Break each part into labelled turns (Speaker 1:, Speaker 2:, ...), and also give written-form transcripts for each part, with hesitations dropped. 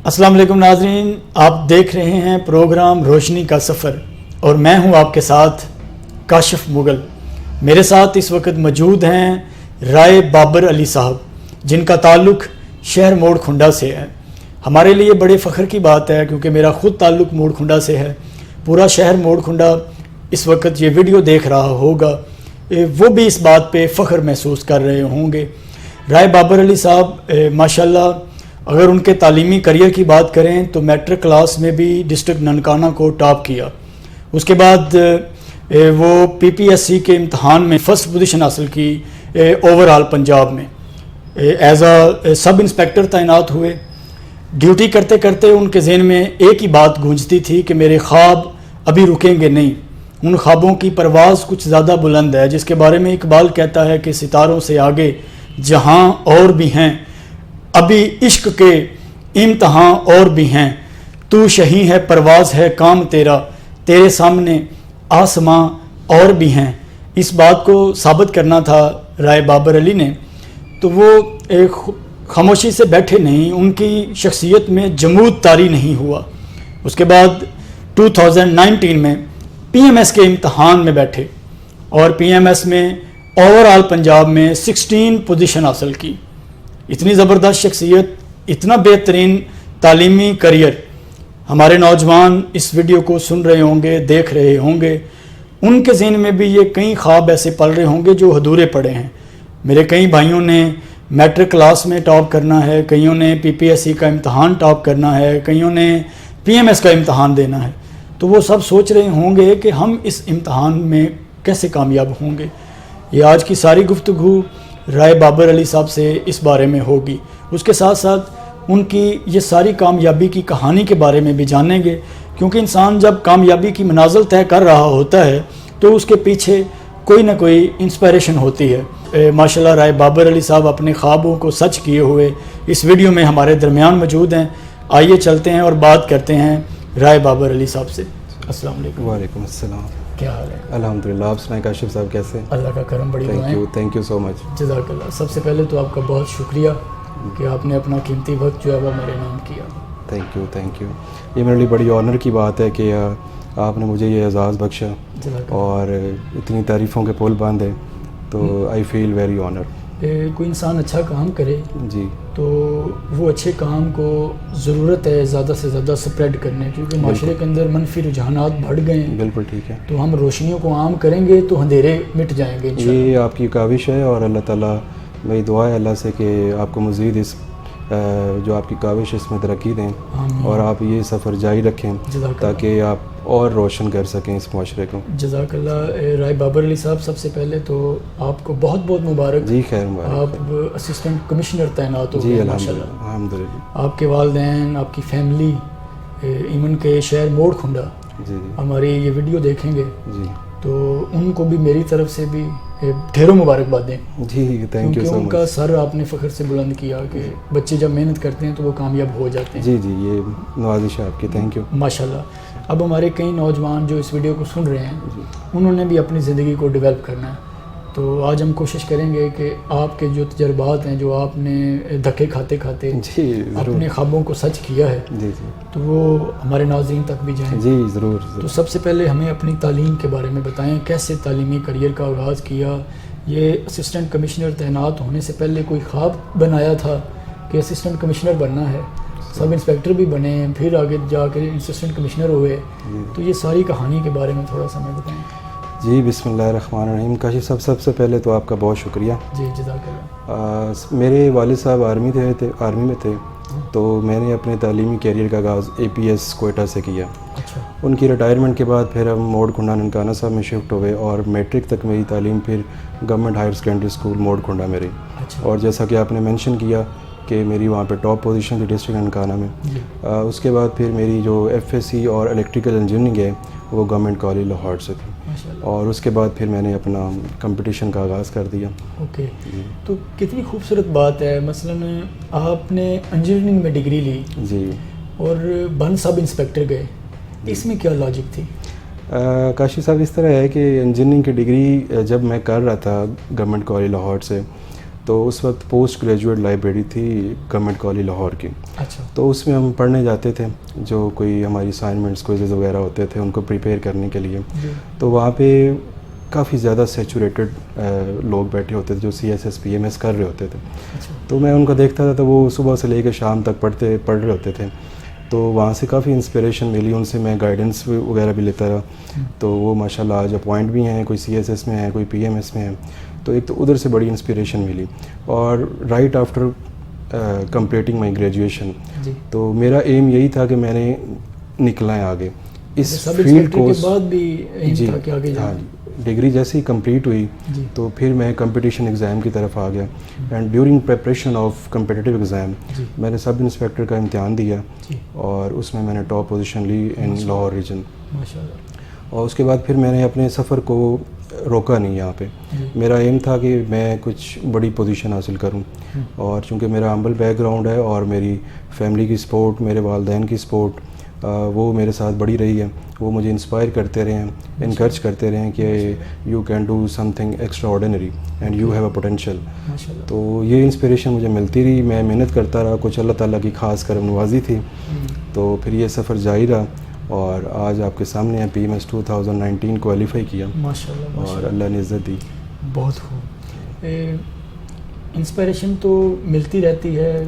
Speaker 1: السلام علیکم ناظرین، آپ دیکھ رہے ہیں پروگرام روشنی کا سفر اور میں ہوں آپ کے ساتھ کاشف مغل۔ میرے ساتھ اس وقت موجود ہیں رائے بابر علی صاحب، جن کا تعلق شہر موڑ کھنڈا سے ہے۔ ہمارے لیے بڑے فخر کی بات ہے کیونکہ میرا خود تعلق موڑ کھنڈا سے ہے۔ پورا شہر موڑ کھنڈا اس وقت یہ ویڈیو دیکھ رہا ہوگا، وہ بھی اس بات پہ فخر محسوس کر رہے ہوں گے۔ رائے بابر علی صاحب ماشاءاللہ اگر ان کے تعلیمی کریئر کی بات کریں تو میٹرک کلاس میں بھی ڈسٹرکٹ ننکانہ کو ٹاپ کیا۔ اس کے بعد وہ پی پی ایس سی کے امتحان میں فرسٹ پوزیشن حاصل کی اوور آل پنجاب میں۔ ایز اے سب انسپیکٹر تعینات ہوئے۔ ڈیوٹی کرتے کرتے ان کے ذہن میں ایک ہی بات گونجتی تھی کہ میرے خواب ابھی رکیں گے نہیں، ان خوابوں کی پرواز کچھ زیادہ بلند ہے، جس کے بارے میں اقبال کہتا ہے کہ ستاروں سے آگے جہاں اور بھی ہیں، ابھی عشق کے امتحان اور بھی ہیں، تو شہی ہے پرواز ہے کام تیرا، تیرے سامنے آسماں اور بھی ہیں۔ اس بات کو ثابت کرنا تھا رائے بابر علی نے، تو وہ ایک خاموشی سے بیٹھے نہیں، ان کی شخصیت میں جمود طاری نہیں ہوا۔ اس کے بعد 2019 میں پی ایم ایس کے امتحان میں بیٹھے اور پی ایم ایس میں اوور آل پنجاب میں 16 پوزیشن حاصل کی۔ اتنی زبردست شخصیت، اتنا بہترین تعلیمی کریئر، ہمارے نوجوان اس ویڈیو کو سن رہے ہوں گے، دیکھ رہے ہوں گے، ان کے ذہن میں بھی یہ کئی خواب ایسے پل رہے ہوں گے جو ادھورے پڑے ہیں۔ میرے کئی بھائیوں نے میٹرک کلاس میں ٹاپ کرنا ہے، کئیوں نے پی پی ایس سی کا امتحان ٹاپ کرنا ہے، کئیوں نے پی ایم ایس کا امتحان دینا ہے، تو وہ سب سوچ رہے ہوں گے کہ ہم اس امتحان میں کیسے کامیاب ہوں گے۔ یہ آج کی ساری گفتگو رائے بابر علی صاحب سے اس بارے میں ہوگی۔ اس کے ساتھ ساتھ ان کی یہ ساری کامیابی کی کہانی کے بارے میں بھی جانیں گے، کیونکہ انسان جب کامیابی کی منازل طے کر رہا ہوتا ہے تو اس کے پیچھے کوئی نہ کوئی انسپائریشن ہوتی ہے۔ ماشاءاللہ رائے بابر علی صاحب اپنے خوابوں کو سچ کیے ہوئے اس ویڈیو میں ہمارے درمیان موجود ہیں۔ آئیے چلتے ہیں اور بات کرتے ہیں رائے بابر علی صاحب سے۔ السلام علیکم۔
Speaker 2: وعلیکم السلام۔
Speaker 1: کیا حال ہے؟
Speaker 2: الحمدللہ، آپ سنائیں کاشف صاحب کیسے؟
Speaker 1: اللہ کا کرم، بڑی دعائیں۔
Speaker 2: تھینک یو سو مچ۔
Speaker 1: جزاک اللہ۔ سب سے پہلے تو آپ کا بہت شکریہ کہ آپ نے اپنا قیمتی وقت جو ہے وہ میرے نام کیا۔
Speaker 2: Thank you. یہ میرے لیے بڑی آنر کی بات ہے کہ آپ نے مجھے یہ اعزاز بخشا اور اتنی تعریفوں کے پول باندھے، تو آئی فیل ویری آنر۔
Speaker 1: کوئی انسان اچھا کام کرے
Speaker 2: جی
Speaker 1: تو وہ اچھے کام کو ضرورت ہے زیادہ سے زیادہ سپریڈ کرنے، کیونکہ معاشرے کے اندر منفی رجحانات بڑھ گئے ہیں۔
Speaker 2: بالکل ٹھیک ہے۔
Speaker 1: تو ہم روشنیوں کو عام کریں گے تو اندھیرے مٹ جائیں گے انشاءاللہ۔
Speaker 2: یہ آپ کی کاوش ہے اور اللہ تعالیٰ، میری دعا ہے اللہ سے کہ آپ کو مزید اس جو آپ کی کاوش اس میں ترقی دیں اور آپ یہ سفر جاری رکھیں تاکہ آپ اور روشن کر سکیں اس معاشرے کو۔
Speaker 1: جزاک اللہ۔ رائے بابر علی صاحب، سب سے پہلے تو آپ کو بہت بہت مبارک۔
Speaker 2: جی خیر مبارک۔
Speaker 1: آپ اسسٹنٹ کمشنر تعینات ہو
Speaker 2: جی
Speaker 1: گئے ماشاءاللہ۔
Speaker 2: الحمدللہ۔
Speaker 1: آپ کے والدین، آپ کی فیملی، ایون کے شہر موڑ کھنڈا
Speaker 2: جی
Speaker 1: ہماری یہ ویڈیو دیکھیں گے
Speaker 2: جی
Speaker 1: تو ان کو بھی میری طرف سے بھی ڈھیروں مبارکبادیں،
Speaker 2: جی تھینک یو
Speaker 1: کیونکہ
Speaker 2: سو
Speaker 1: ان
Speaker 2: مچ۔
Speaker 1: کا سر آپ نے فخر سے بلند کیا کہ بچے جب محنت کرتے ہیں تو وہ کامیاب ہو جاتے ہیں۔
Speaker 2: جی یہ نوازش ہے آپ کی، تھینک یو
Speaker 1: ماشاءاللہ۔ اب ہمارے کئی نوجوان جو اس ویڈیو کو سن رہے ہیں انہوں نے بھی اپنی زندگی کو ڈیولپ کرنا ہے، تو آج ہم کوشش کریں گے کہ آپ کے جو تجربات ہیں، جو آپ نے دھکے کھاتے کھاتے
Speaker 2: جی
Speaker 1: اپنے خوابوں کو سچ کیا ہے،
Speaker 2: جی
Speaker 1: تو وہ ہمارے ناظرین تک بھی جائیں۔
Speaker 2: جی ضرور۔
Speaker 1: تو سب سے پہلے ہمیں اپنی تعلیم کے بارے میں بتائیں، کیسے تعلیمی کریئر کا آغاز کیا؟ یہ اسسٹنٹ کمشنر تعینات ہونے سے پہلے کوئی خواب بنایا تھا کہ اسسٹنٹ کمشنر بننا ہے؟ سب انسپیکٹر بھی بنے، پھر آگے جا کے اسسٹنٹ کمشنر ہوئے، تو یہ ساری کہانی کے بارے میں تھوڑا سا ہمیں بتائیں۔
Speaker 2: جی بسم اللہ الرحمن الرحیم۔ کاشف صاحب، سب سے پہلے تو آپ کا بہت شکریہ۔
Speaker 1: جی جزاک اللہ۔
Speaker 2: میرے والد صاحب آرمی میں تھے، تو میں نے اپنے تعلیمی کیریئر کا آغاز اے پی ایس کوئٹہ سے کیا۔
Speaker 1: اچھا۔
Speaker 2: ان کی ریٹائرمنٹ کے بعد پھر ہم موڑ کھنڈا ننکانہ صاحب میں شفٹ ہوئے اور میٹرک تک میری تعلیم پھر گورنمنٹ ہائر سیکنڈری اسکول موڑ کھنڈا میں رہی۔
Speaker 1: اچھا۔
Speaker 2: اور جیسا کہ آپ نے مینشن کیا کہ میری وہاں پہ ٹاپ پوزیشن تھی ڈسٹرکٹ ننکانہ میں۔ اس کے بعد پھر میری جو ایف ایس سی اور الیکٹریکل انجینئرنگ ہے وہ گورنمنٹ کالج لاہور سے تھی، اور اس کے بعد پھر میں نے اپنا کمپٹیشن کا آغاز کر دیا۔
Speaker 1: اوکے، تو کتنی خوبصورت بات ہے، مثلاً آپ نے انجینئرنگ میں ڈگری لی
Speaker 2: جی
Speaker 1: اور بن سب انسپیکٹر گئے، اس میں کیا لاجک تھی؟
Speaker 2: کاشف صاحب، اس طرح ہے کہ انجینئرنگ کی ڈگری جب میں کر رہا تھا گورنمنٹ کالج لاہور سے، تو اس وقت پوسٹ گریجویٹ لائبریری تھی گورنمنٹ کالج لاہور کی.
Speaker 1: اچھا.
Speaker 2: تو اس میں ہم پڑھنے جاتے تھے, جو کوئی ہماری اسائنمنٹس کوئزز وغیرہ ہوتے تھے ان کو پریپیئر کرنے کے لیے. تو وہاں پہ کافی زیادہ سیچوریٹڈ لوگ بیٹھے ہوتے تھے جو CSS PMS کر رہے ہوتے تھے. تو میں ان کو دیکھتا تھا تو وہ صبح سے لے کے شام تک پڑھ رہے ہوتے تھے. تو وہاں سے کافی انسپریشن ملی, ان سے میں گائیڈنس وغیرہ بھی لیتا رہا. تو وہ ماشاءاللہ آج اپوائنٹ بھی ہیں, کوئی CSS میں ہیں, کوئی PMS میں ہیں. تو ایک تو ادھر سے بڑی انسپریشن ملی. اور right after completing my graduation تو میرا ایم یہی تھا کہ میں نے نکلنا ہے آگے اس فیلڈ کو. جی ہاں جی, ڈگری جیسے ہی کمپلیٹ ہوئی تو پھر میں کمپٹیشن ایگزام کی طرف آ گیا. And during preparation of competitive exam میں نے سب انسپیکٹر کا امتحان دیا اور اس میں نے ٹاپ پوزیشن لی ان لاہور ریجن. اور اس کے بعد پھر میں نے اپنے سفر کو روکا نہیں. یہاں پہ میرا ایم تھا کہ میں کچھ بڑی پوزیشن حاصل کروں. اور چونکہ میرا ہمبل بیک گراؤنڈ ہے اور میری فیملی کی سپورٹ, میرے والدین کی سپورٹ وہ میرے ساتھ بڑی رہی ہے. وہ مجھے انسپائر کرتے رہے ہیں, انکریج کرتے رہے ہیں کہ you can do some thing extra ordinary and you have a potential. تو یہ انسپریشن مجھے ملتی رہی, میں محنت کرتا رہا. کچھ اللہ تعالیٰ کی خاص کرم نوازی تھی. تو پھر یہ سفر جاری رہا اور آج آپ کے سامنے ہیں. PMS 2019 کوالیفائی کیا اور اللہ نے عزت دی.
Speaker 1: بہت خوب. انسپائریشن تو ملتی رہتی ہے,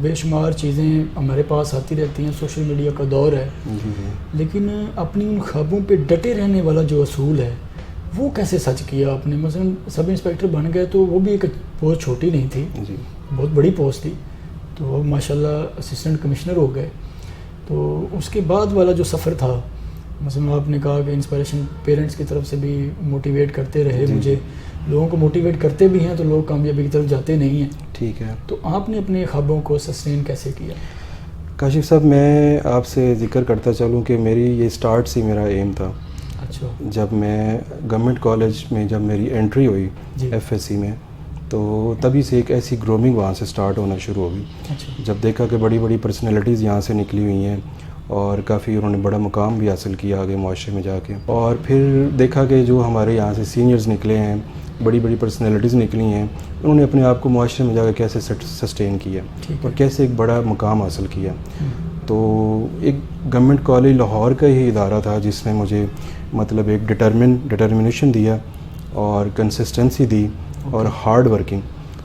Speaker 1: بے شمار چیزیں ہمارے پاس آتی رہتی ہیں, سوشل میڈیا کا دور ہے. لیکن اپنی ان خوابوں پہ ڈٹے رہنے والا جو اصول ہے وہ کیسے سچ کیا آپ نے؟ مثلا سب انسپیکٹر بن گئے تو وہ بھی ایک پوسٹ چھوٹی نہیں تھی, بہت بڑی پوسٹ تھی. تو وہ ماشاءاللہ اسسٹنٹ کمشنر ہو گئے. تو اس کے بعد والا جو سفر تھا, مثلا آپ نے کہا کہ انسپائریشن پیرنٹس کی طرف سے بھی موٹیویٹ کرتے رہے مجھے, لوگوں کو موٹیویٹ کرتے بھی ہیں تو لوگ کامیابی کی طرف جاتے نہیں ہیں.
Speaker 2: ٹھیک ہے.
Speaker 1: تو آپ نے اپنے خوابوں کو سسٹین کیسے کیا؟
Speaker 2: کاشف صاحب, میں آپ سے ذکر کرتا چلوں کہ میری یہ سٹارٹ سے میرا ایم تھا.
Speaker 1: اچھا.
Speaker 2: جب میں گورنمنٹ کالج میں جب میری انٹری ہوئی FSC میں تو تبھی سے ایک ایسی گرومنگ وہاں سے سٹارٹ ہونا شروع ہو گئی. جب دیکھا کہ بڑی بڑی پرسنالٹیز یہاں سے نکلی ہوئی ہیں اور کافی انہوں نے بڑا مقام بھی حاصل کیا آگے معاشرے میں جا کے, اور پھر دیکھا کہ جو ہمارے یہاں سے سینئرز نکلے ہیں, بڑی بڑی پرسنالٹیز نکلی ہیں, انہوں نے اپنے آپ کو معاشرے میں جا کے کیسے سسٹین کیا اور کیسے ایک بڑا مقام حاصل کیا. تو ایک گورنمنٹ کالج لاہور کا ہی ادارہ تھا جس نے مجھے مطلب ایک ڈٹرمنیشن دیا اور کنسسٹنسی دی اور ہارڈ ورکنگ.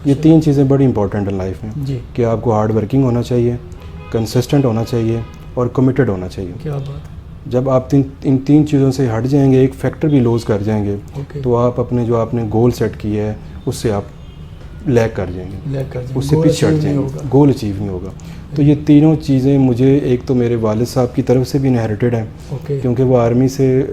Speaker 2: یہ تین چیزیں بڑی امپورٹنٹ ہیں لائف میں کہ آپ کو ہارڈ ورکنگ ہونا چاہیے, کنسسٹنٹ ہونا چاہیے اور کمیٹڈ ہونا چاہیے.
Speaker 1: کیا بات.
Speaker 2: جب آپ ان تین چیزوں سے ہٹ جائیں گے, ایک فیکٹر بھی لوز کر جائیں گے, تو آپ اپنے جو آپ نے گول سیٹ کیا ہے اس سے آپ لیگ کر جائیں گے, اس سے پیچھے ہٹ جائیں گے, گول اچیو نہیں ہوگا. تو یہ تینوں چیزیں مجھے ایک تو میرے والد صاحب کی طرف سے بھی انہیریٹڈ ہیں کیونکہ وہ آرمی سے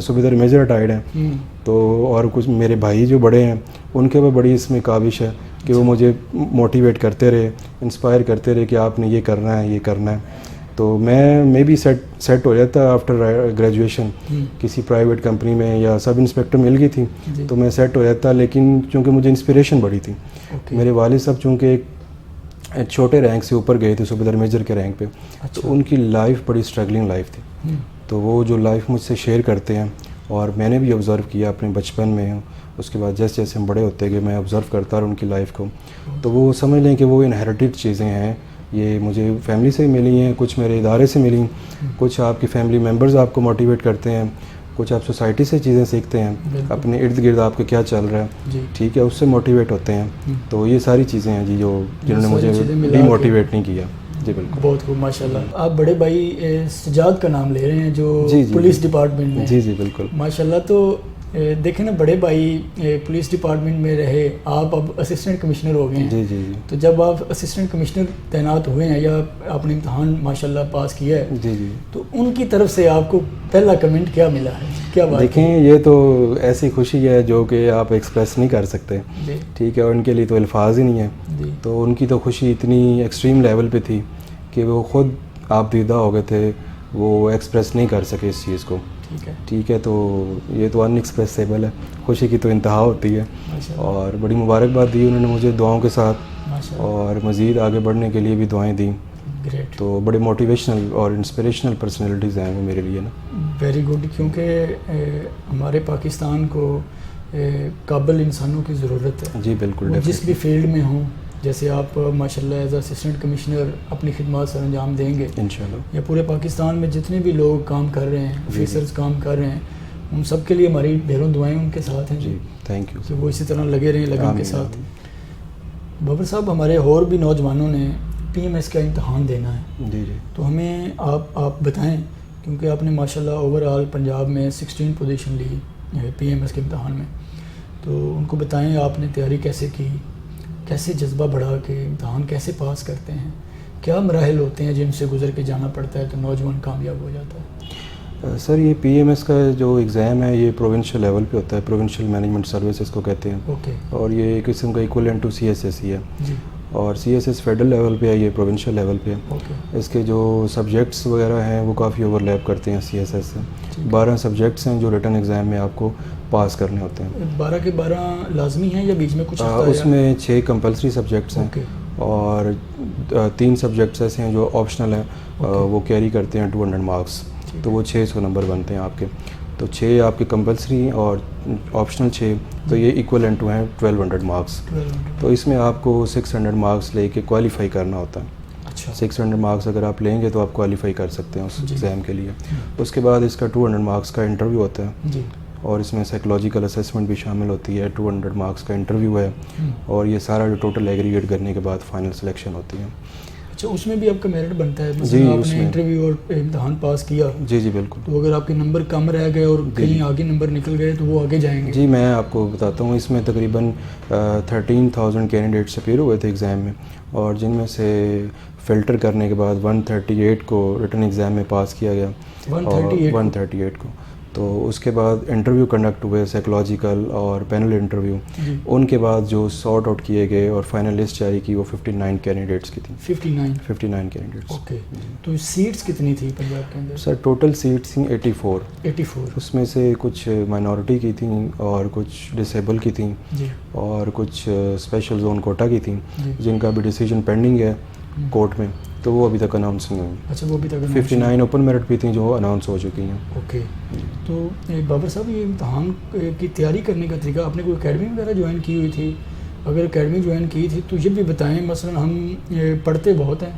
Speaker 2: صوبیدار میجر ریٹائرڈ ہیں. تو اور کچھ میرے بھائی جو بڑے ہیں ان کے وہ بڑی اس میں کاوش ہے کہ وہ مجھے موٹیویٹ کرتے رہے, انسپائر کرتے رہے کہ آپ نے یہ کرنا ہے, یہ کرنا ہے. تو میں بھی سیٹ ہو جاتا آفٹر گریجویشن, کسی پرائیویٹ کمپنی میں یا سب انسپیکٹر مل گئی تھی تو میں سیٹ ہو جاتا. لیکن چونکہ مجھے انسپریشن بڑی تھی, میرے والد صاحب چونکہ ایک چھوٹے رینک سے اوپر گئے تھے صوبیدار میجر کے رینک پہ, تو ان کی لائف بڑی اسٹرگلنگ لائف تھی. تو وہ جو لائف مجھ سے شیئر کرتے ہیں اور میں نے بھی آبزرو کیا اپنے بچپن میں, اس کے بعد جیسے جیسے ہم بڑے ہوتے گئے میں آبزرو کرتا رہا ان کی لائف کو. تو وہ سمجھ لیں کہ وہ انہیریٹڈ چیزیں ہیں, یہ مجھے فیملی سے ملی ہیں, کچھ میرے ادارے سے ملی, کچھ آپ کی فیملی ممبرز آپ کو موٹیویٹ کرتے ہیں, کچھ آپ سوسائٹی سے چیزیں سیکھتے ہیں, اپنے ارد گرد آپ کے کیا چل رہا ہے, ٹھیک ہے, اس سے موٹیویٹ ہوتے ہیں. تو یہ ساری چیزیں ہیں جی جنہوں نے مجھے ڈی موٹیویٹ نہیں کیا. جی بالکل.
Speaker 1: بہت خوب ماشاء اللہ. آپ بڑے بھائی سجاد کا نام لے رہے ہیں جو پولیس ڈپارٹمنٹ میں.
Speaker 2: جی جی بالکل
Speaker 1: ماشاء اللہ. تو دیکھیں نا, بڑے بھائی پولیس ڈپارٹمنٹ میں رہے, آپ اب اسسٹنٹ کمشنر ہو گئے ہیں.
Speaker 2: جی جی جی.
Speaker 1: تو جب آپ اسسٹنٹ کمشنر تعینات ہوئے ہیں یا آپ نے امتحان ماشاء اللہ پاس کیا ہے,
Speaker 2: جی جی,
Speaker 1: تو ان کی طرف سے آپ کو پہلا کمنٹ کیا ملا ہے؟ کیا بات؟
Speaker 2: دیکھیں یہ تو ایسی خوشی ہے جو کہ آپ ایکسپریس نہیں کر سکتے. ٹھیک ہے, ان کے لیے تو الفاظ ہی نہیں ہیں. تو ان کی تو خوشی اتنی ایکسٹریم لیول پہ تھی کہ وہ خود آپ دیدہ ہو گئے تھے, وہ ایکسپریس نہیں کر سکے اس چیز کو. ٹھیک ہے, تو یہ تو ان ایکسپریسیبل ہے, خوشی کی تو انتہا ہوتی ہے. اور بڑی مبارکباد دی انہوں نے مجھے دعاؤں کے ساتھ, اور مزید آگے بڑھنے کے لیے بھی دعائیں دیں. تو بڑے موٹیویشنل اور انسپریشنل پرسنالٹیز ہیں وہ میرے لیے نا.
Speaker 1: Very good. کیونکہ ہمارے پاکستان کو قابل انسانوں کی ضرورت ہے.
Speaker 2: جی بالکل,
Speaker 1: وہ جس بھی فیلڈ میں ہوں, جیسے آپ ماشاءاللہ ایز اسسٹنٹ کمشنر اپنی خدمات سر انجام دیں گے
Speaker 2: انشاءاللہ,
Speaker 1: یا پورے پاکستان میں جتنے بھی لوگ کام کر رہے ہیں, آفیسرز کام کر رہے ہیں, ان سب کے لیے ہماری ڈھیروں دعائیں ان کے ساتھ ہیں.
Speaker 2: جی تھینک یو.
Speaker 1: کہ وہ اسی طرح لگے رہیں لگن کے ساتھ. بابر صاحب, ہمارے اور بھی نوجوانوں نے PMS کا امتحان دینا ہے.
Speaker 2: جی جی,
Speaker 1: تو ہمیں آپ بتائیں, کیونکہ آپ نے ماشاءاللہ اوور آل پنجاب میں 16 پوزیشن لی PMS کے امتحان میں, تو ان کو بتائیں آپ نے تیاری کیسے کی, کیسے جذبہ بڑھا کے امتحان کیسے پاس کرتے ہیں, کیا مراحل ہوتے ہیں جن سے گزر کے جانا پڑتا ہے تو نوجوان کامیاب ہو جاتا ہے؟
Speaker 2: سر یہ PMS کا جو ایگزام ہے یہ پروونشل لیول پہ ہوتا ہے, پروونشل مینجمنٹ سروسز کو کہتے ہیں.
Speaker 1: اوکے.
Speaker 2: اور یہ ایک قسم کا ایکویلنٹ ٹو CSS ہی ہے.
Speaker 1: جی.
Speaker 2: اور CSS فیڈرل لیول پہ ہے, یہ پروونشل لیول پہ ہے.
Speaker 1: اوکے.
Speaker 2: اس کے جو سبجیکٹس وغیرہ ہیں وہ کافی اوور لیپ کرتے ہیں CSS سے. 12 سبجیکٹس ہیں جو ریٹن ایگزام میں آپ کو پاس کرنے ہوتے ہیں.
Speaker 1: 12 کے 12 لازمی ہیں یا بیچ میں کچھ؟
Speaker 2: اس میں 6 کمپلسری سبجیکٹس ہیں اور 3 سبجیکٹس ایسے ہیں جو آپشنل ہیں, وہ کیری کرتے ہیں 200 مارکس, تو وہ 600 نمبر بنتے ہیں آپ کے. تو 6 آپ کے کمپلسری اور آپشنل 6, تو یہ ایکویلنٹ ٹو ہیں 1200 مارکس. تو اس میں آپ کو 600 مارکس لے کے کوالیفائی کرنا ہوتا ہے. 600 مارکس اگر آپ لیں گے تو آپ کوالیفائی کر سکتے ہیں اس ایگزام کے لیے. اس کے بعد اس کا 200 مارکس کا انٹرویو ہوتا ہے, اور اس میں سائیکولوجیکل اسیسمنٹ بھی شامل ہوتی ہے. 200 مارکس کا انٹرویو ہے, اور یہ سارا جو ٹوٹل ایگریگیٹ کرنے کے بعد فائنل سلیکشن ہوتی ہے.
Speaker 1: اچھا, اس میں بھی آپ کا میرٹ بنتا ہے؟ مثلا آپ نے انٹرویو اور امتحان پاس کیا.
Speaker 2: جی جی بالکل.
Speaker 1: تو اگر آپ کے نمبر کم رہ گئے اور کہیں آگے نمبر نکل گئے تو وہ آگے جائیں گے؟
Speaker 2: جی میں آپ کو بتاتا ہوں, اس میں تقریباً 13,000 کینڈیڈیٹس اپیئر ہوئے تھے ایگزام میں, اور جن میں سے فلٹر کرنے کے بعد 138 کو ریٹن ایگزام میں پاس کیا گیا. 138 کو. تو اس کے بعد انٹرویو کنڈکٹ ہوئے, سائیکولوجیکل اور پینل انٹرویو. ان کے بعد جو سارٹ آؤٹ کیے گئے اور فائنل لسٹ جاری کی وہ 59 کینڈیڈیٹس کی تھیں. 59 کینڈیڈیٹس.
Speaker 1: اوکے. تو سیٹس کتنی تھی پنجاب کے اندر؟
Speaker 2: سر ٹوٹل سیٹس تھیں 84. اس میں سے کچھ مائنورٹی کی تھیں اور کچھ ڈسیبل کی تھیں, اور کچھ اسپیشل زون کوٹا کی تھیں, جن کا بھی ڈیسیجن پینڈنگ ہے کورٹ میں, تو وہ ابھی تک اناؤنس نہیں ہوئی.
Speaker 1: اچھا, وہ ابھی تک
Speaker 2: 59 اوپن میرٹ بھی تھیں جو اناؤنس ہو چکی ہیں.
Speaker 1: اوکے. تو بابر صاحب, یہ امتحان کی تیاری کرنے کا طریقہ, آپ نے کوئی اکیڈمی وغیرہ جوائن کی ہوئی تھی؟ اگر اکیڈمی جوائن کی تھی تو یہ بھی بتائیں. مثلا ہم پڑھتے بہت ہیں,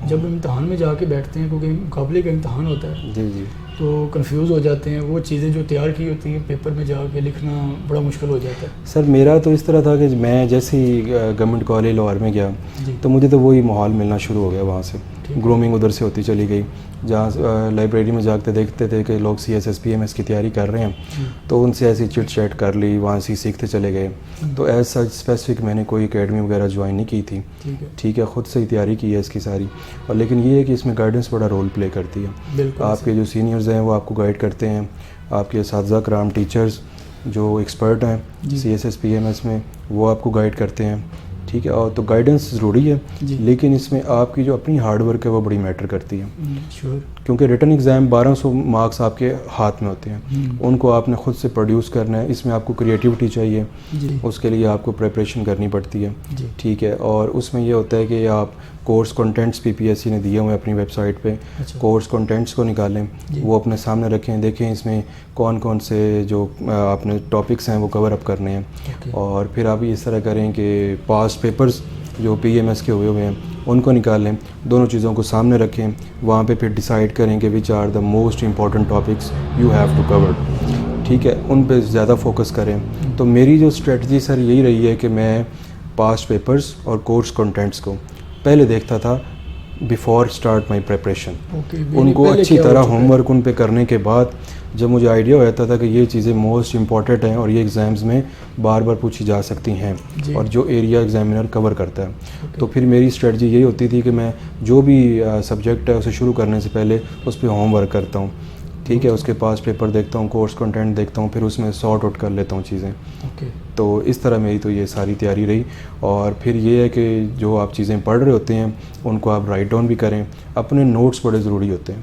Speaker 1: جب امتحان میں جا کے بیٹھتے ہیں کیونکہ مقابلے کا امتحان ہوتا ہے,
Speaker 2: جی جی,
Speaker 1: تو کنفیوز ہو جاتے ہیں. وہ چیزیں جو تیار کی ہوتی ہیں پیپر میں جا کے لکھنا بڑا مشکل ہو جاتا ہے.
Speaker 2: سر میرا تو اس طرح تھا کہ میں جیسے ہی گورنمنٹ کالج لاہور میں گیا تو مجھے تو وہی ماحول ملنا شروع ہو گیا. وہاں سے گرومنگ ادھر سے ہوتی چلی گئی. جہاں لائبریری میں جا کے دیکھتے تھے کہ لوگ CSS PMS کی تیاری کر رہے ہیں, تو ان سے ایسی چٹ چیٹ کر لی, وہاں سے سیکھتے چلے گئے. تو ایز سچ اسپیسیفک میں نے کوئی اکیڈمی وغیرہ جوائن نہیں کی تھی. ٹھیک ہے, خود سے ہی تیاری کی ہے اس کی ساری. اور لیکن یہ ہے کہ اس میں گائیڈنس بڑا رول پلے کرتی ہے. آپ کے جو سینئرز ہیں وہ آپ کو گائیڈ کرتے ہیں, آپ کے اساتذہ کرام ٹیچرز جو ایکسپرٹ ہیں CSS PMS میں وہ آپ کو گائیڈ کرتے ہیں. ٹھیک ہے, اور تو گائیڈنس ضروری ہے, لیکن اس میں آپ کی جو اپنی ہارڈ ورک ہے وہ بڑی میٹر کرتی ہے. کیونکہ ریٹن ایگزام 1200 مارکس آپ کے ہاتھ میں ہوتے ہیں, ان کو آپ نے خود سے پروڈیوس کرنا ہے. اس میں آپ کو کریٹیوٹی چاہیے, اس کے لیے آپ کو پریپریشن کرنی پڑتی ہے. ٹھیک ہے, اور اس میں یہ ہوتا ہے کہ آپ کورس کنٹینٹس PPSC نے دیے ہوئے اپنی ویب سائٹ پہ, کورس کنٹینٹس کو نکالیں, وہ اپنے سامنے رکھیں, دیکھیں اس میں کون کون سے جو آپ نے ٹاپکس ہیں وہ کور اپ کرنے ہیں. اور پھر آپ اس طرح کریں کہ پاسٹ پیپرز جو PMS کے ہوئے ہیں ان کو نکال لیں, دونوں چیزوں کو سامنے رکھیں, وہاں پہ پھر ڈیسائیڈ کریں کہ which are the most important topics you have to cover. ٹھیک ہے, ان پہ زیادہ فوکس کریں. تو میری جو اسٹریٹجی سر یہی رہی ہے کہ میں پاسٹ پیپرز اور کورس کنٹینٹس کو پہلے دیکھتا تھا بیفور اسٹارٹ مائی پریپریشن. ان کو اچھی طرح ہوم ورک ان پہ کرنے کے بعد جب مجھے آئیڈیا ہو جاتا تھا کہ یہ چیزیں موسٹ امپورٹنٹ ہیں اور یہ ایگزامز میں بار بار پوچھی جا سکتی ہیں, اور جو ایریا ایگزامینر کور کرتا ہے, تو پھر میری اسٹریٹجی یہی ہوتی تھی کہ میں جو بھی سبجیکٹ ہے اسے شروع کرنے سے پہلے اس پہ ہوم ورک کرتا ہوں. ٹھیک ہے, اس کے پاس پیپر دیکھتا ہوں, کورس کنٹینٹ دیکھتا ہوں, پھر اس میں سارٹ آؤٹ کر لیتا ہوں چیزیں. تو اس طرح میری تو یہ ساری تیاری رہی. اور پھر یہ ہے کہ جو آپ چیزیں پڑھ رہے ہوتے ہیں ان کو آپ رائٹ ڈاؤن بھی کریں. اپنے نوٹس بڑے ضروری ہوتے ہیں.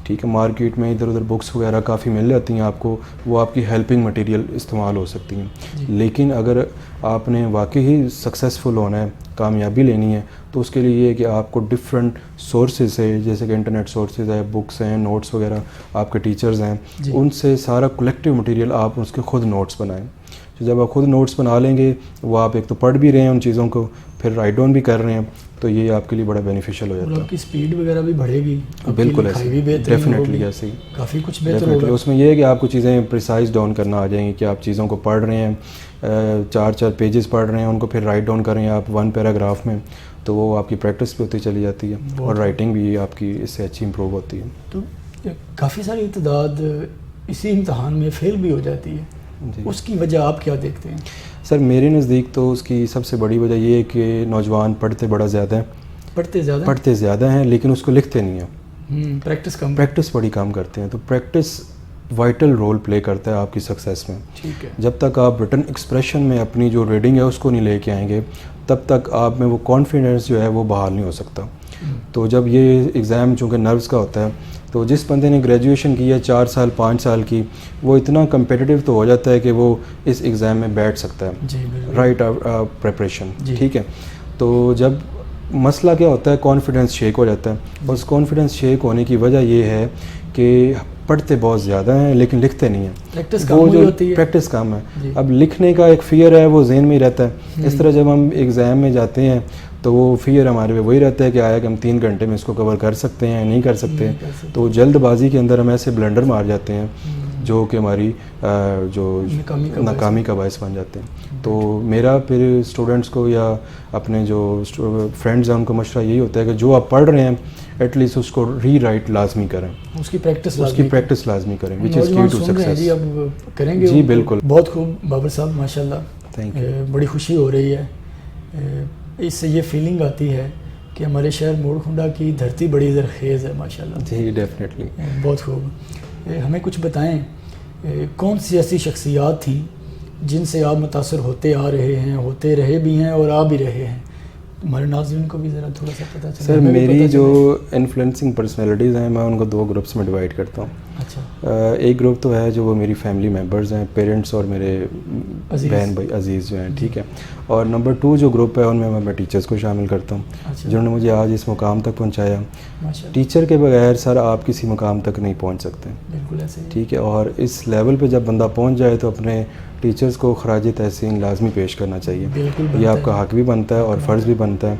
Speaker 2: ٹھیک ہے, مارکیٹ میں ادھر ادھر بکس وغیرہ کافی مل جاتی ہیں آپ کو, وہ آپ کی ہیلپنگ مٹیریل استعمال ہو سکتی ہیں. لیکن اگر آپ نے واقعی سکسیزفل ہونا ہے, کامیابی لینی ہے, تو اس کے لیے یہ ہے کہ آپ کو ڈفرینٹ سورسز سے, جیسے کہ انٹرنیٹ سورسز ہے, بکس ہیں, نوٹس وغیرہ, آپ کے ٹیچرز ہیں, ان سے سارا کلیکٹیو مٹیریل آپ اس کے خود نوٹس بنائیں. تو جب آپ خود نوٹس بنا لیں گے، وہ آپ ایک تو پڑھ بھی رہے ہیں ان چیزوں کو، پھر رائٹ ڈاؤن بھی کر رہے ہیں، تو یہ آپ کے لیے بڑا بینیفیشیل ہو جاتا ہے.
Speaker 1: آپ کی اسپیڈ وغیرہ بھی بڑھے گی.
Speaker 2: بالکل ایسے، ڈیفینیٹلی ایسے ہی،
Speaker 1: کافی کچھ بہتر ہوگا.
Speaker 2: اس میں یہ ہے کہ آپ کو چیزیں پریسائز ڈاؤن کرنا آ جائیں گی، کہ آپ چیزوں کو پڑھ رہے ہیں، 4 پیجز پڑھ رہے ہیں، ان کو پھر رائٹ ڈاؤن کر رہے ہیں آپ 1 پیراگراف میں، تو وہ آپ کی پریکٹس بھی ہوتی چلی جاتی ہے، اور رائٹنگ بھی آپ کی اس سے اچھی امپروو ہوتی ہے.
Speaker 1: تو کافی ساری تعداد اسی امتحان میں فیل بھی ہو جاتی ہے.
Speaker 2: جی،
Speaker 1: اس کی وجہ آپ کیا دیکھتے ہیں؟
Speaker 2: سر میرے نزدیک تو اس کی سب سے بڑی وجہ یہ ہے کہ نوجوان پڑھتے بڑا زیادہ ہیں، پڑھتے زیادہ ہیں لیکن اس کو لکھتے نہیں ہیں. پریکٹس بڑی کام کرتے ہیں. تو پریکٹس وائٹل رول پلے کرتا ہے آپ کی سکسیس میں.
Speaker 1: ٹھیک ہے.
Speaker 2: جب تک آپ ریٹن ایکسپریشن میں اپنی جو ریڈنگ ہے اس کو نہیں لے کے آئیں گے، تب تک آپ میں وہ کانفیڈنس جو ہے وہ بحال نہیں ہو سکتا. تو جب یہ ایگزام چونکہ نروس کا ہوتا ہے، تو جس بندے نے گریجویشن کی ہے 4 سال 5 سال کی، وہ اتنا کمپیٹیٹیو تو ہو جاتا ہے کہ وہ اس ایگزام میں بیٹھ سکتا ہے. Right preparation. ٹھیک ہے. تو جب مسئلہ کیا ہوتا ہے، کانفیڈنس شیک ہو جاتا ہے. اور اس کانفیڈنس شیک ہونے کی وجہ یہ ہے کہ پڑھتے بہت زیادہ ہیں لیکن لکھتے نہیں ہیں. وہ جو پریکٹس کام ہے. اب لکھنے کا ایک فیئر ہے، وہ ذہن میں ہی رہتا ہے. اس طرح جب ہم ایگزام میں جاتے ہیں تو وہ فیئر ہمارے پہ وہی رہتا ہے کہ آیا کہ ہم 3 گھنٹے میں اس کو کور کر سکتے ہیں، نہیں کر سکتے. تو جلد بازی کے اندر ہم ایسے بلنڈر مار جاتے ہیں جو کہ ہماری جو ناکامی کا باعث بن جاتے ہیں. تو میرا پھر اسٹوڈنٹس کو یا اپنے جو فرینڈز ہیں ان کو مشورہ یہی ہوتا ہے کہ جو آپ پڑھ رہے ہیں ایٹ لیسٹ اس کو ری رائٹ لازمی کریں، اس کی پریکٹس لازمی کریں، وچ از کی ٹو سکسیس.
Speaker 1: جی اب کریں گے.
Speaker 2: جی بالکل.
Speaker 1: بہت خوب بابر صاحب، ماشاءاللہ.
Speaker 2: Thank you.
Speaker 1: بڑی خوشی ہو رہی ہے. اس سے یہ فیلنگ آتی ہے کہ ہمارے شہر موڑ خنڈا کی دھرتی بڑی زرخیز ہے ماشاءاللہ.
Speaker 2: جی ڈیفینیٹلی.
Speaker 1: بہت خوب. ہمیں کچھ بتائیں کون سی ایسی شخصیات تھیں جن سے آپ متاثر ہوتے آ رہے ہیں، ہوتے رہے بھی ہیں اور آ بھی رہے ہیں؟ ہمارے ناظرین کو بھی ذرا تھوڑا سا پتہ چلے.
Speaker 2: سر میری جو انفلوئنسنگ پرسنالٹیز ہیں میں ان کو 2 گروپس میں ڈیوائڈ کرتا ہوں.
Speaker 1: اچھا.
Speaker 2: ایک گروپ تو ہے جو وہ میری فیملی ممبرز ہیں، پیرنٹس اور میرے بہن بھائی عزیز جو ہیں. ٹھیک ہے. اور نمبر 2 جو گروپ ہے ان میں ٹیچرز کو شامل کرتا ہوں جنہوں نے مجھے آج اس مقام تک پہنچایا. ٹیچر کے بغیر سر آپ کسی مقام تک نہیں پہنچ سکتے.
Speaker 1: بالکل ایسے. ٹھیک
Speaker 2: ہے. اور اس لیول پہ جب بندہ پہنچ جائے تو اپنے ٹیچرز کو خراج تحسین لازمی پیش کرنا چاہیے. یہ آپ کا حق بھی بنتا ہے اور فرض بھی بنتا ہے.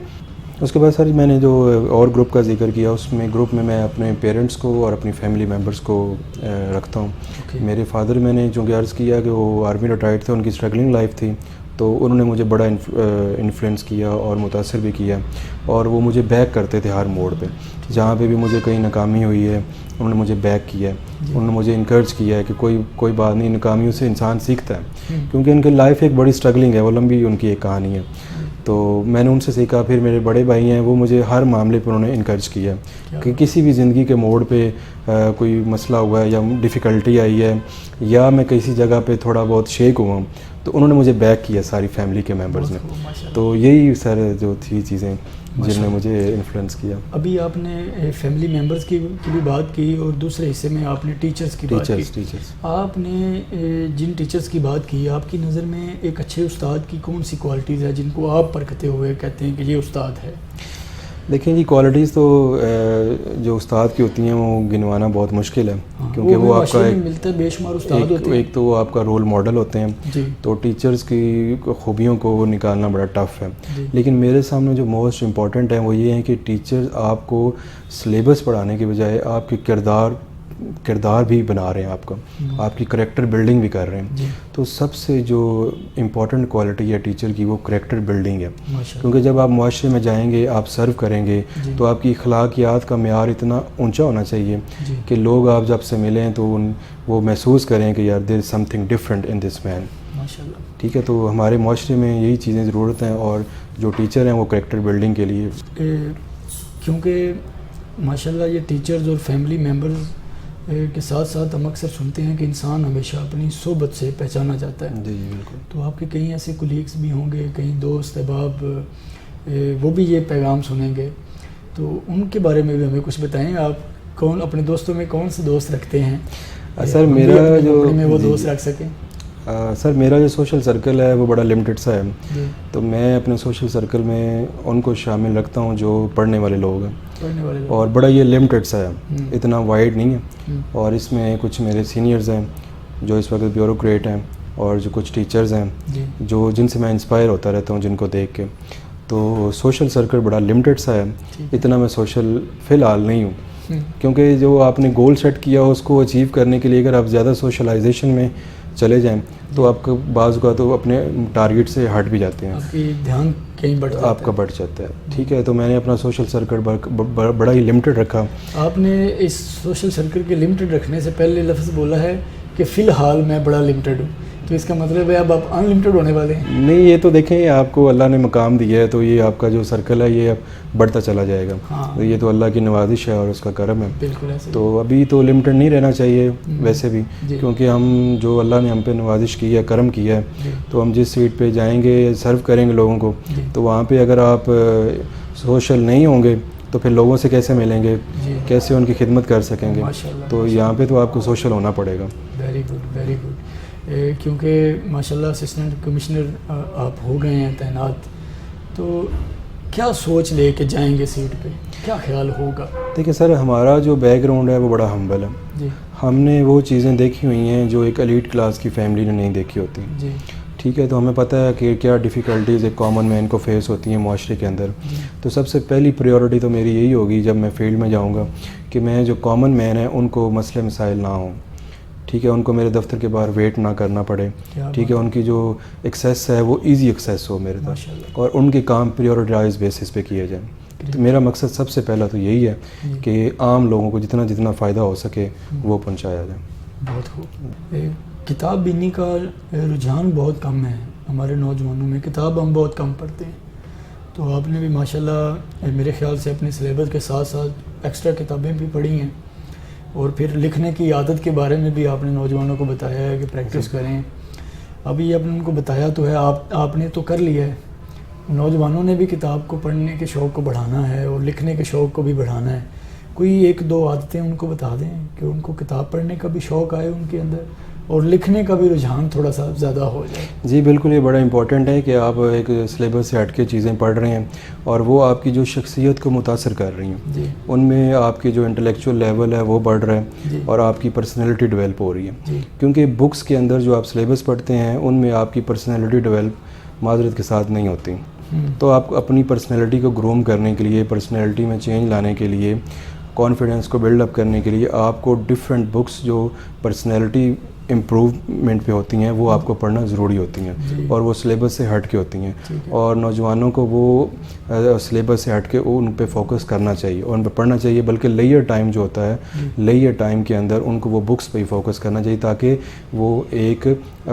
Speaker 2: اس کے بعد سر میں نے جو اور گروپ کا ذکر کیا، اس میں گروپ میں اپنے پیرنٹس کو اور اپنی فیملی ممبرس کو رکھتا ہوں. میرے فادر میں نے چونکہ عرض کیا کہ وہ آرمی ریٹائرڈ تھے، ان کی اسٹرگلنگ لائف تھی، تو انہوں نے مجھے بڑا انفلوئنس کیا اور متاثر بھی کیا، اور وہ مجھے بیک کرتے تھے ہر موڑ پہ. جہاں پہ بھی مجھے کہیں ناکامی ہوئی ہے انہوں نے مجھے بیک کیا ہے. انہوں نے مجھے انکریج کیا ہے کہ کوئی بات نہیں، ناکامیوں سے انسان سیکھتا ہے، کیونکہ ان کی لائف ایک بڑی اسٹرگلنگ ہے، وہ لمبی ان کی ایک کہانی ہے. تو میں نے ان سے سیکھا. پھر میرے بڑے بھائی ہیں، وہ مجھے ہر معاملے پہ انہوں نے انکریج کیا کہ کسی بھی زندگی کے موڑ پہ کوئی مسئلہ ہوا ہے یا ڈیفیکلٹی آئی ہے یا میں کسی جگہ پہ تھوڑا بہت شیک ہوا ہوں، تو انہوں نے مجھے بیک کیا ساری فیملی کے ممبرز نے. تو یہی سر جو تھی چیزیں جن نے مجھے انفلوئنس کیا.
Speaker 1: ابھی آپ نے فیملی ممبرز کی بھی بات کی اور دوسرے حصے میں آپ نے ٹیچرز کی بات کی. آپ نے جن ٹیچرز کی بات کی، آپ کی نظر میں ایک اچھے استاد کی کون سی کوالٹیز ہے جن کو آپ پرکھتے ہوئے کہتے ہیں کہ یہ استاد ہے؟
Speaker 2: دیکھیں جی، کوالٹیز تو جو استاد کی ہوتی ہیں وہ گنوانا بہت مشکل ہے، کیونکہ وہ آپ کا
Speaker 1: بے شمار استاد ہوتے ہیں.
Speaker 2: ایک تو وہ آپ کا رول ماڈل ہوتے ہیں. تو ٹیچرز کی خوبیوں کو نکالنا بڑا ٹف ہے. لیکن میرے سامنے جو موسٹ امپورٹنٹ ہے وہ یہ ہے کہ ٹیچرز آپ کو سلیبس پڑھانے کے بجائے آپ کے کردار بھی بنا رہے ہیں، آپ کی کریکٹر بلڈنگ بھی کر رہے ہیں. تو سب سے جو امپورٹنٹ کوالٹی ہے ٹیچر کی وہ کریکٹر بلڈنگ ہے. کیونکہ جب آپ معاشرے میں جائیں گے، آپ سرو کریں گے، تو آپ کی اخلاقیات کا معیار اتنا اونچا ہونا چاہیے کہ لوگ آپ جب سے ملیں تو وہ محسوس کریں کہ یار دیر از سم تھنگ ڈفرینٹ ان دس مین. ٹھیک ہے. تو ہمارے معاشرے میں یہی چیزیں ضرورت ہیں، اور جو ٹیچر ہیں وہ کریکٹر بلڈنگ کے لیے.
Speaker 1: کیونکہ ماشاءاللہ یہ ٹیچرز اور فیملی ممبرز کے ساتھ ساتھ ہم اکثر سنتے ہیں کہ انسان ہمیشہ اپنی صحبت سے پہچانا جاتا ہے.
Speaker 2: جی بالکل. تو
Speaker 1: آپ کے کئی ایسے کولیگس بھی ہوں گے، کئی دوست احباب، وہ بھی یہ پیغام سنیں گے، تو ان کے بارے میں بھی ہمیں کچھ بتائیں. آپ اپنے دوستوں میں کون سے دوست رکھتے ہیں
Speaker 2: سر؟ میرا جو
Speaker 1: وہ دوست رکھ سکیں.
Speaker 2: سر میرا جو سوشل سرکل ہے وہ بڑا لمیٹڈ سا ہے. تو میں اپنے سوشل سرکل میں ان کو شامل رکھتا ہوں جو پڑھنے والے لوگ ہیں، اور بڑا یہ لمیٹڈ سا ہے، اتنا وائڈ نہیں ہے. اور اس میں کچھ میرے سینئرز ہیں جو اس وقت بیوروکریٹ ہیں، اور جو کچھ ٹیچرز ہیں جو جن سے میں انسپائر ہوتا رہتا ہوں جن کو دیکھ کے. تو سوشل سرکل بڑا لمیٹڈ سا ہے, اتنا میں سوشل فی الحال نہیں ہوں, کیونکہ جو آپ نے گول سیٹ کیا اس کو اچیو کرنے کے لیے اگر آپ زیادہ سوشلائزیشن میں چلے جائیں تو آپ کا بعض کا تو اپنے ٹارگیٹ سے ہٹ بھی جاتے ہیں,
Speaker 1: دھیان کہیں
Speaker 2: آپ کا بڑھ جاتا ہے. ٹھیک ہے, تو میں نے اپنا سوشل سرکل بڑا ہی لمیٹڈ رکھا.
Speaker 1: آپ نے اس سوشل سرکل کے لمیٹڈ رکھنے سے پہلے لفظ بولا ہے کہ فی الحال میں بڑا لمیٹڈ ہوں, تو اس کا مطلب ہے اب آپ ان لمیٹڈ ہونے والے ہیں؟
Speaker 2: نہیں, یہ تو دیکھیں آپ کو اللہ نے مقام دیا ہے تو یہ آپ کا جو سرکل ہے یہ اب بڑھتا چلا جائے گا. یہ تو اللہ کی نوازش ہے اور اس کا کرم ہے.
Speaker 1: بالکل ایسے.
Speaker 2: تو ابھی تو لمیٹڈ نہیں رہنا چاہیے ویسے بھی, کیونکہ ہم جو اللہ نے ہم پہ نوازش کی ہے, کرم کیا ہے, تو ہم جس سیٹ پہ جائیں گے سرو کریں گے لوگوں کو, تو وہاں پہ اگر آپ سوشل نہیں ہوں گے تو پھر لوگوں سے کیسے ملیں گے, کیسے ان کی خدمت کر سکیں گے. تو یہاں پہ تو آپ کو سوشل ہونا پڑے گا.
Speaker 1: Very good, very good. کیونکہ ماشاءاللہ اسسٹنٹ کمشنر آپ ہو گئے ہیں تعینات, تو کیا سوچ لے کے جائیں گے سیٹ پہ, کیا خیال ہوگا؟
Speaker 2: دیکھیں سر, ہمارا جو بیک گراؤنڈ ہے وہ بڑا ہمبل ہے. ہم نے وہ چیزیں دیکھی ہوئی ہیں جو ایک ایلیٹ کلاس کی فیملی نے نہیں دیکھی ہوتی. ٹھیک ہے, تو ہمیں پتہ ہے کہ کیا ڈیفیکلٹیز ایک کامن مین کو فیس ہوتی ہیں معاشرے کے اندر. تو سب سے پہلی پریورٹی تو میری یہی ہوگی جب میں فیلڈ میں جاؤں گا کہ میں جو کامن مین ہیں ان کو مسئلے مسائل نہ ہوں. ٹھیک ہے, ان کو میرے دفتر کے باہر ویٹ نہ کرنا پڑے. ٹھیک ہے, ان کی جو ایکسیس ہے وہ ایزی ایکسیس ہو میرے تک, اور ان کے کام پریورٹائز بیسس پہ کیے جائیں. تو میرا مقصد سب سے پہلا تو یہی ہے کہ عام لوگوں کو جتنا فائدہ ہو سکے وہ پہنچایا جائے.
Speaker 1: بہت خوب. کتاب بینی کا رجحان بہت کم ہے ہمارے نوجوانوں میں, کتاب ہم بہت کم پڑھتے ہیں. تو آپ نے بھی ماشاءاللہ میرے خیال سے اپنے سلیبس کے ساتھ ساتھ ایکسٹرا کتابیں بھی پڑھی ہیں, اور پھر لکھنے کی عادت کے بارے میں بھی آپ نے نوجوانوں کو بتایا ہے کہ پریکٹس کریں. ابھی آپ نے ان کو بتایا تو ہے, آپ نے تو کر لیا ہے, نوجوانوں نے بھی کتاب کو پڑھنے کے شوق کو بڑھانا ہے اور لکھنے کے شوق کو بھی بڑھانا ہے. کوئی ایک دو عادتیں ان کو بتا دیں کہ ان کو کتاب پڑھنے کا بھی شوق آئے ان کے اندر, اور لکھنے کا بھی رجحان تھوڑا سا زیادہ ہو جائے.
Speaker 2: جی بالکل, یہ بڑا امپورٹنٹ ہے کہ آپ ایک سلیبس سے ہٹ کے چیزیں پڑھ رہے ہیں اور وہ آپ کی جو شخصیت کو متاثر کر رہی ہیں. ان میں آپ کی جو انٹلیکچوئل لیول ہے وہ بڑھ رہا ہے اور آپ کی پرسنالٹی ڈیولپ ہو رہی ہے. کیونکہ بکس کے اندر جو آپ سلیبس پڑھتے ہیں ان میں آپ کی پرسنالٹی ڈیولپ معذرت کے ساتھ نہیں ہوتی. تو آپ اپنی پرسنالٹی کو گروم کرنے کے لیے, پرسنالٹی میں چینج لانے کے لیے, کانفیڈنس کو بلڈ اپ کرنے کے لیے آپ کو ڈفرینٹ بکس جو پرسنالٹی امپروومنٹ پہ ہوتی ہیں وہ آپ کو پڑھنا ضروری ہوتی ہیں, اور وہ سلیبس سے ہٹ کے ہوتی ہیں. اور نوجوانوں کو وہ سلیبس سے ہٹ کے ان پہ فوکس کرنا چاہیے اور ان پہ پڑھنا چاہیے, بلکہ لیئر ٹائم جو ہوتا ہے, لیئر ٹائم کے اندر ان کو وہ بکس پہ ہی فوکس کرنا چاہیے تاکہ وہ ایک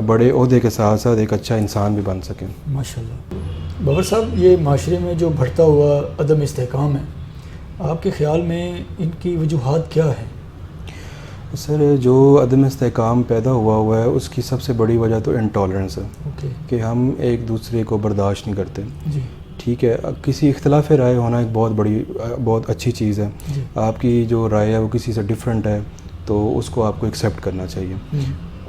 Speaker 2: بڑے عہدے کے ساتھ ساتھ ایک اچھا انسان بھی بن سکیں.
Speaker 1: ماشاءاللہ. بابر صاحب, یہ معاشرے میں جو بڑھتا ہوا عدم استحکام ہے, آپ کے خیال میں ان کی وجوہات کیا ہیں؟
Speaker 2: سر, جو عدم استحکام پیدا ہوا ہے اس کی سب سے بڑی وجہ تو انٹالرنس ہے کہ ہم ایک دوسرے کو برداشت نہیں کرتے. ٹھیک ہے, کسی اختلاف رائے ہونا ایک بہت اچھی چیز ہے. آپ کی جو رائے ہے وہ کسی سے ڈفرینٹ ہے تو اس کو آپ کو ایکسیپٹ کرنا چاہیے.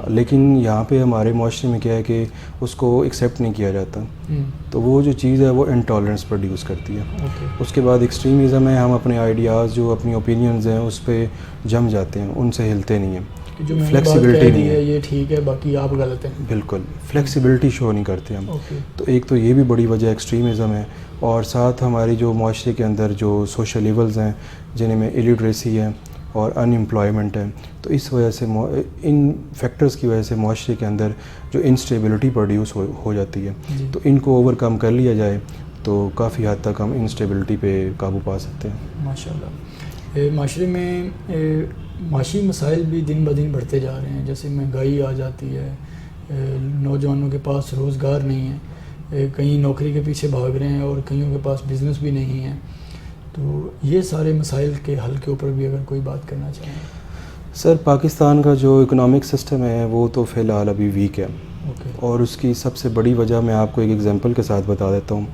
Speaker 2: لیکن یہاں پہ ہمارے معاشرے میں کیا ہے کہ اس کو ایکسیپٹ نہیں کیا جاتا, تو وہ جو چیز ہے وہ انٹالرنس پروڈیوس کرتی ہے. اس کے بعد ایکسٹریمزم ہے, ہم اپنے آئیڈیاز جو اپنی اوپینینز ہیں اس پہ جم جاتے ہیں, ان سے ہلتے نہیں ہیں. فلیکسیبلٹی نہیں ہے,
Speaker 1: یہ ٹھیک ہے باقی آپ غلط ہیں.
Speaker 2: بالکل, فلیکسیبلٹی شو نہیں کرتے ہم. تو ایک تو یہ بھی بڑی وجہ ایکسٹریمزم ہے, اور ساتھ ہماری جو معاشرے کے اندر جو سوشل ایولز ہیں جن میں الٹریسی ہے اور ان امپلائمنٹ ہے, تو اس وجہ سے ان فیکٹرز کی وجہ سے معاشرے کے اندر جو انسٹیبلٹی پروڈیوس ہو جاتی ہے. تو ان کو اوور کم کر لیا جائے تو کافی حد تک ہم انسٹیبلٹی پہ قابو پا سکتے ہیں.
Speaker 1: ماشاءاللہ. معاشرے میں معاشی مسائل بھی دن بدن بڑھتے جا رہے ہیں, جیسے مہنگائی آ جاتی ہے, نوجوانوں کے پاس روزگار نہیں ہے, کہیں نوکری کے پیچھے بھاگ رہے ہیں اور کئیوں کے پاس بزنس بھی نہیں ہے. تو یہ سارے مسائل کے حل کے اوپر بھی اگر کوئی بات کرنا چاہیں.
Speaker 2: سر, پاکستان کا جو اکنامک سسٹم ہے وہ تو فی الحال ابھی ویک ہے, اور اس کی سب سے بڑی وجہ میں آپ کو ایک ایگزامپل کے ساتھ بتا دیتا ہوں.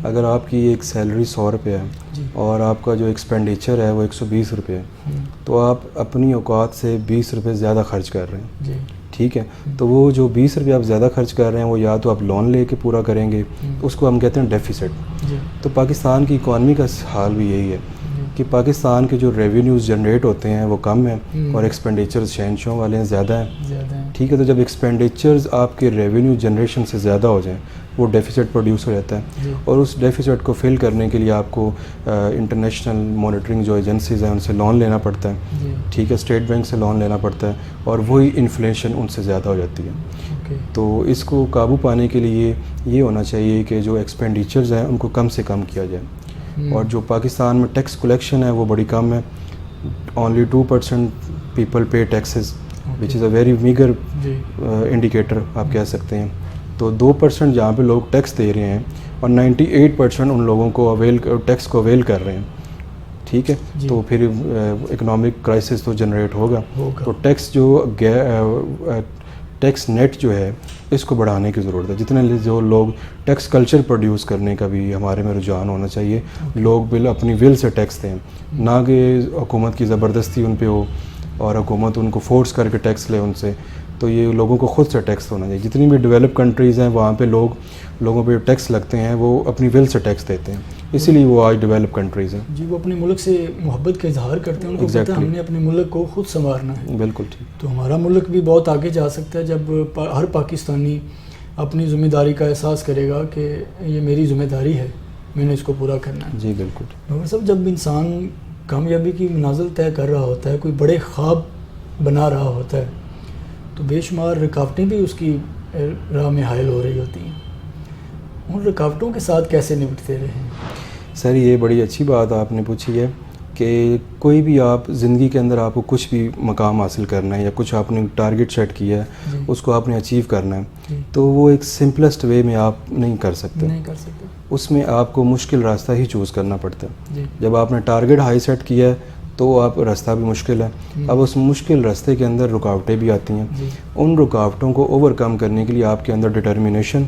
Speaker 2: اگر آپ کی ایک سیلری 100 روپے ہے اور آپ کا جو ایکسپینڈیچر ہے وہ 120 روپے ہے, تو آپ اپنی اوقات سے 20 روپے زیادہ خرچ کر رہے ہیں. ٹھیک ہے, تو وہ جو 20 روپے آپ زیادہ خرچ کر رہے ہیں وہ یا تو آپ لون لے کے پورا کریں گے, اس کو ہم کہتے ہیں ڈیفیسٹ. تو پاکستان کی اکانومی کا حال بھی یہی ہے کہ پاکستان کے جو ریونیوز جنریٹ ہوتے ہیں وہ کم ہیں اور ایکسپینڈیچرز شہنشاہوں والے ہیں زیادہ ہیں. ٹھیک ہے. تو جب ایکسپینڈیچرز آپ کے ریونیو جنریشن سے زیادہ ہو جائیں وہ ڈیفیسٹ پروڈیوس ہو جاتا ہے, اور اس ڈیفیسٹ کو فل کرنے کے لیے آپ کو انٹرنیشنل مانیٹرنگ جو ایجنسیز ہیں ان سے لون لینا پڑتا ہے, ٹھیک ہے, اسٹیٹ بینک سے لون لینا پڑتا ہے, اور وہی انفلیشن ان سے زیادہ ہو جاتی ہے. تو اس کو قابو پانے کے لیے یہ ہونا چاہیے کہ جو ایکسپینڈیچرز ہیں ان کو کم سے کم کیا جائے, اور جو پاکستان میں ٹیکس کلیکشن ہے وہ بڑی کم ہے. Only 2% people pay taxes which is a very meagre indicator آپ کہہ سکتے ہیں. تو 2% جہاں پہ لوگ ٹیکس دے رہے ہیں اور 98% ان لوگوں کو ٹیکس کو اویل کر رہے ہیں, ٹھیک ہے, تو پھر اکنامک کرائسس تو جنریٹ ہوگا. تو ٹیکس نیٹ جو ہے اس کو بڑھانے کی ضرورت ہے. جتنے جو لوگ ٹیکس کلچر پروڈیوس کرنے کا بھی ہمارے میں رجحان ہونا چاہیے. لوگ اپنی ول سے ٹیکس دیں, نہ کہ حکومت کی زبردستی ان پہ ہو اور حکومت ان کو فورس کر کے ٹیکس لے ان سے. تو یہ لوگوں کو خود سے ٹیکس ہونا چاہیے. جتنی بھی ڈیولپ کنٹریز ہیں وہاں پہ لوگوں پہ ٹیکس لگتے ہیں وہ اپنی ول سے ٹیکس دیتے ہیں, اسی لیے وہ آج ڈیولپ کنٹریز ہیں.
Speaker 1: جی, وہ اپنے ملک سے محبت کا اظہار کرتے ہیں, ان کو پتہ ہے ہم نے اپنے ملک کو خود سنوارنا ہے.
Speaker 2: بالکل ٹھیک.
Speaker 1: تو ہمارا ملک بھی بہت آگے جا سکتا ہے جب ہر پاکستانی اپنی ذمہ داری کا احساس کرے گا کہ یہ میری ذمہ داری ہے, میں نے اس کو پورا کرنا ہے.
Speaker 2: جی بالکل.
Speaker 1: ڈاکٹر صاحب, جب انسان کامیابی کی منازل طے کر رہا ہوتا ہے, کوئی بڑے خواب بنا رہا ہوتا ہے, تو بے شمار رکاوٹیں بھی اس کی راہ میں حائل ہو رہی ہوتی ہیں. ان رکاوٹوں کے ساتھ کیسے نمٹتے رہے ہیں؟
Speaker 2: سر یہ بڑی اچھی بات آپ نے پوچھی ہے کہ کوئی بھی آپ زندگی کے اندر آپ کو کچھ بھی مقام حاصل کرنا ہے یا کچھ آپ نے ٹارگٹ سیٹ کیا ہے اس کو آپ نے اچیو کرنا ہے, تو وہ ایک سمپلسٹ وے میں آپ نہیں کر سکتے. اس میں آپ کو مشکل راستہ ہی چوز کرنا پڑتا ہے. جب آپ نے ٹارگٹ ہائی سیٹ کیا ہے تو آپ راستہ بھی مشکل ہے. اب اس مشکل راستے کے اندر رکاوٹیں بھی آتی ہیں. ان رکاوٹوں کو اوور کم کرنے کے لیے آپ کے اندر ڈٹرمنیشن,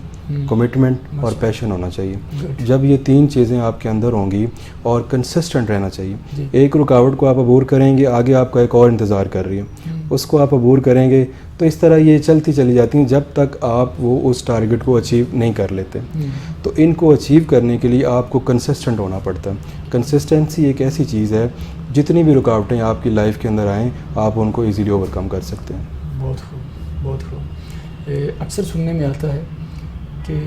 Speaker 2: کمٹمنٹ اور پیشن ہونا چاہیے. جب یہ تین چیزیں آپ کے اندر ہوں گی اور کنسسٹنٹ رہنا چاہیے. ایک رکاوٹ کو آپ عبور کریں گے, آگے آپ کا ایک اور انتظار کر رہی ہے, اس کو آپ عبور کریں گے, تو اس طرح یہ چلتی چلی جاتی ہیں جب تک آپ وہ اس ٹارگٹ کو اچیو نہیں کر لیتے. تو ان کو اچیو کرنے کے لیے آپ کو کنسسٹنٹ ہونا پڑتا ہے. کنسسٹنسی ایک ایسی چیز ہے جتنی بھی رکاوٹیں آپ کی لائف کے اندر آئیں آپ ان کو ایزیلی اوور کم کر سکتے ہیں.
Speaker 1: بہت خوب, بہت خوب. اکثر سننے میں آتا ہے کہ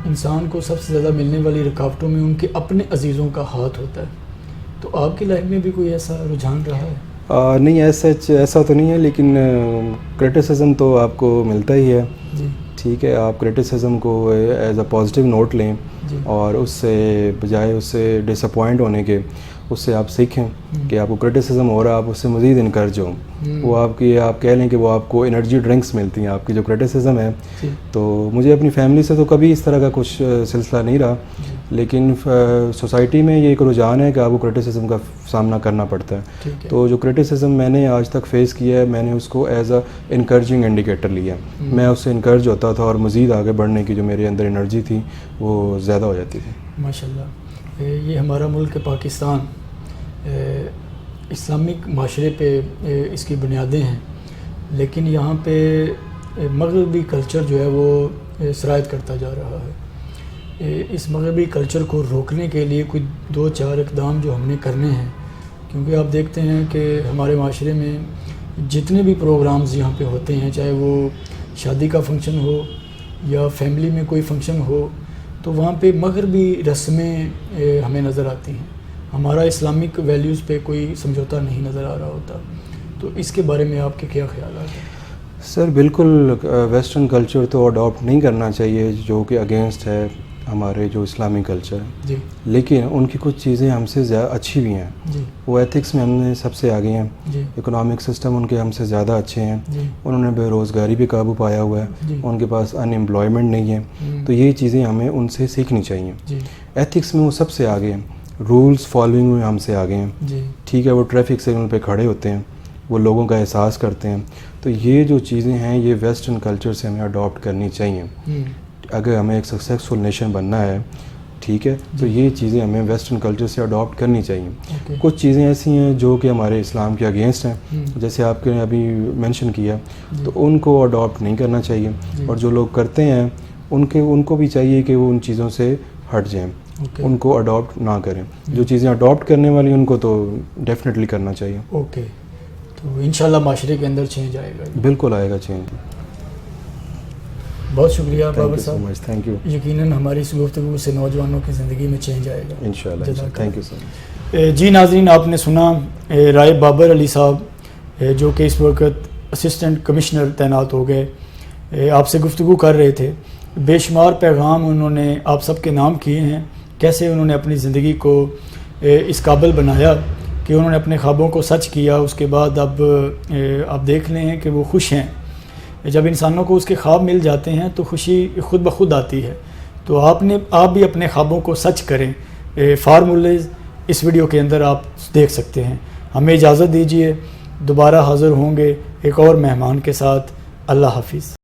Speaker 1: انسان کو سب سے زیادہ ملنے والی رکاوٹوں میں ان کے اپنے عزیزوں کا ہاتھ ہوتا ہے. تو آپ کی لائف میں بھی کوئی ایسا رجحان رہا ہے؟
Speaker 2: نہیں, ایسا تو نہیں ہے, لیکن کرٹیسزم تو آپ کو ملتا ہی ہے. ٹھیک ہے, آپ کرٹیسزم کو ایز اے پازیٹیو نوٹ لیں اور اس سے بجائے اس سے ڈس اپوائنٹ ہونے کے اس سے آپ سیکھیں کہ آپ کو کرٹیسزم ہو رہا ہے, آپ اس سے مزید انکریج ہوں. وہ آپ کہہ لیں کہ وہ آپ کو انرجی ڈرنکس ملتی ہیں آپ کی جو کرٹیسزم ہے. تو مجھے اپنی فیملی سے تو کبھی اس طرح کا کچھ سلسلہ نہیں رہا, لیکن سوسائٹی میں یہ ایک رجحان ہے کہ آپ کو کرٹیسزم کا سامنا کرنا پڑتا ہے. تو جو کرٹیسزم میں نے آج تک فیس کیا ہے میں نے اس کو ایز اے انکریجنگ انڈیکیٹر لیا. میں اس سے انکریج ہوتا تھا اور مزید آگے بڑھنے کی جو میرے اندر انرجی تھی وہ زیادہ ہو جاتی تھی.
Speaker 1: ماشاء اللہ. یہ ہمارا ملک پاکستان اسلامک معاشرے پہ اس کی بنیادیں ہیں, لیکن یہاں پہ مغربی کلچر جو ہے وہ سرایت کرتا جا رہا ہے. اس مغربی کلچر کو روکنے کے لیے کوئی 2-4 اقدام جو ہم نے کرنے ہیں, کیونکہ آپ دیکھتے ہیں کہ ہمارے معاشرے میں جتنے بھی پروگرامز یہاں پہ ہوتے ہیں, چاہے وہ شادی کا فنکشن ہو یا فیملی میں کوئی فنکشن ہو, تو وہاں پہ مغربی رسمیں ہمیں نظر آتی ہیں. ہمارا اسلامک ویلیوز پہ کوئی سمجھوتا نہیں نظر آ رہا ہوتا. تو اس کے بارے میں آپ کے کیا خیالات ہیں؟
Speaker 2: سر بالکل ویسٹرن کلچر تو اڈاپٹ نہیں کرنا چاہیے جو کہ اگینسٹ ہے ہمارے جو اسلامی کلچر ہے. لیکن ان کی کچھ چیزیں ہم سے زیادہ اچھی بھی ہیں. وہ ایتھکس میں ہم نے سب سے آگے ہیں. اکنامک سسٹم ان کے ہم سے زیادہ اچھے ہیں. انہوں نے بے روزگاری بھی قابو پایا ہوا ہے, ان کے پاس ان امپلائمنٹ نہیں ہے. تو یہ چیزیں ہمیں ان سے سیکھنی چاہیے. ایتھکس میں وہ سب سے آگے ہیں, رولز فالوئنگ میں ہم سے آگے ہیں. ٹھیک ہے, وہ ٹریفک سگنل پہ کھڑے ہوتے ہیں, وہ لوگوں کا احساس کرتے ہیں. تو یہ جو چیزیں ہیں یہ ویسٹرن کلچر سے ہمیں اڈاپٹ کرنی چاہیے اگر ہمیں ایک سکسیزفل نیشن بننا ہے. ٹھیک ہے, تو یہ چیزیں ہمیں ویسٹرن کلچر سے اڈاپٹ کرنی چاہیے. کچھ چیزیں ایسی ہیں جو کہ ہمارے اسلام کے اگینسٹ ہیں, جیسے آپ نے ابھی مینشن کیا, تو ان کو اڈاپٹ نہیں کرنا چاہیے. اور جو لوگ کرتے ہیں ان کو بھی چاہیے کہ وہ ان چیزوں سے ہٹ جائیں, ان کو اڈاپٹ نہ کریں. جو چیزیں اڈاپٹ کرنے والی ان کو تو ڈیفینیٹلی کرنا چاہیے.
Speaker 1: اوکے, تو انشاءاللہ معاشرے کے اندر چینج آئے گا.
Speaker 2: بالکل آئے گا چینج.
Speaker 1: بہت شکریہ بابر
Speaker 2: سو
Speaker 1: صاحب.
Speaker 2: مچ. Thank you.
Speaker 1: یقیناً ہماری اس گفتگو سے نوجوانوں کی زندگی میں چینج آئے گا
Speaker 2: انشاءاللہ. تھینک یو سو مچ.
Speaker 1: جی ناظرین، آپ نے سنا رائے بابر علی صاحب جو کہ اس وقت اسسٹنٹ کمشنر تعینات ہو گئے، آپ سے گفتگو کر رہے تھے. بے شمار پیغام انہوں نے آپ سب کے نام کیے ہیں، کیسے انہوں نے اپنی زندگی کو اس قابل بنایا کہ انہوں نے اپنے خوابوں کو سچ کیا. اس کے بعد اب آپ دیکھ لیں ہیں کہ وہ خوش ہیں. جب انسانوں کو اس کے خواب مل جاتے ہیں تو خوشی خود بخود آتی ہے. تو آپ بھی اپنے خوابوں کو سچ کریں. فارمولیز اس ویڈیو کے اندر آپ دیکھ سکتے ہیں. ہمیں اجازت دیجیے، دوبارہ حاضر ہوں گے ایک اور مہمان کے ساتھ. اللہ حافظ.